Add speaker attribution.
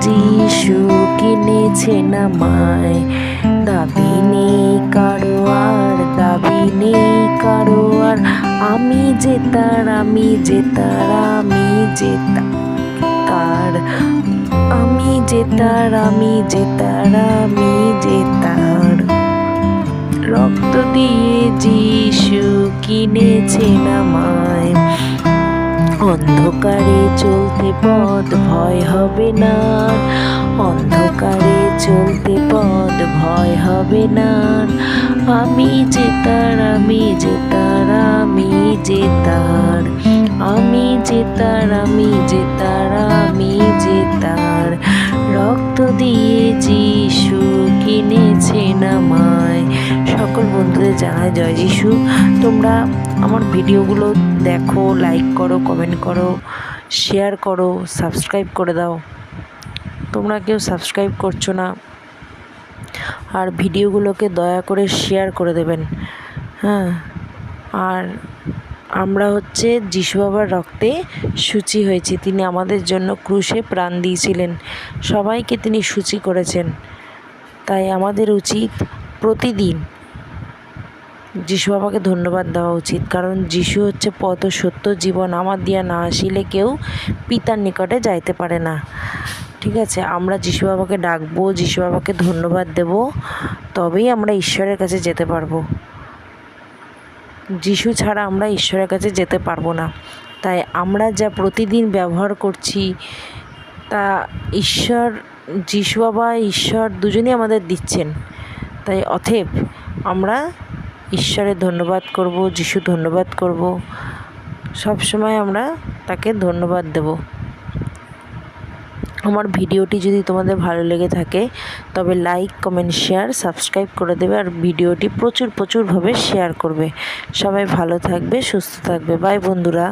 Speaker 1: যিশু কিনেছেন আমায়। দাবি নেই কারো আর, দাবি নেই কারো আর, আমি যে তার, আমি যে তার, আমি যে তার, আমি যে তার, আমি যে তার, আমি যে তার। রক্ত দিয়ে যিশু কিনেছেন আমায়। অন্ধকারে চলতে পথ ভয় হবে না, অন্ধকারে চলতে পথ ভয় হবে না। আমি যে তার, আমি যে তার, আমি যে তার, আমি যে তার, আমি যে তার, আমি যে তার। রক্ত দিয়ে যিশু কিনেছেন আমায়। সকল বন্ধুদের জানাই জয় যিশু। তোমরা আমার ভিডিওগুলো দেখো, লাইক করো, কমেন্ট করো, শেয়ার করো, সাবস্ক্রাইব করে দাও। তোমরা কেউ সাবস্ক্রাইব করছো না, আর ভিডিওগুলোকে দয়া করে শেয়ার করে দেবেন। হ্যাঁ, আর আমরা হচ্ছে যিশু বাবার রক্তে শুচি হয়েছি। তিনি আমাদের জন্য ক্রুশে প্রাণ দিয়েছিলেন, সবাইকে তিনি শুচি করেছেন। তাই আমাদের উচিত প্রতিদিন যিশু বাবাকে ধন্যবাদ দেওয়া উচিত, কারণ যিশু হচ্ছে পথ সত্য জীবন, আমার দিয়া না আসিলে কেউ পিতার নিকটে যাইতে পারে না। ঠিক আছে, আমরা যিশু বাবাকে ডাকবো, যিশু বাবাকে ধন্যবাদ দেব, তবেই আমরা ঈশ্বরের কাছে যেতে পারবো। যিশু ছাড়া আমরা ঈশ্বরের কাছে যেতে পারবো না। তাই আমরা যা প্রতিদিন ব্যবহার করছি তা ঈশ্বর, যিশু বাবা, ঈশ্বর দুজনেই আমাদের দিচ্ছেন। তাই অতএব আমরা ঈশ্বরের ধন্যবাদ করব, যিশু ধন্যবাদ করব, সব সময় আমরা তাকে ধন্যবাদ দেব। আমার ভিডিওটি যদি তোমাদের ভালো লেগে থাকে তবে লাইক, কমেন্ট, শেয়ার, সাবস্ক্রাইব করে দেবে, আর ভিডিওটি প্রচুরভাবে শেয়ার করবে। সবাই ভালো থাকবে, সুস্থ থাকবে। বাই বন্ধুরা।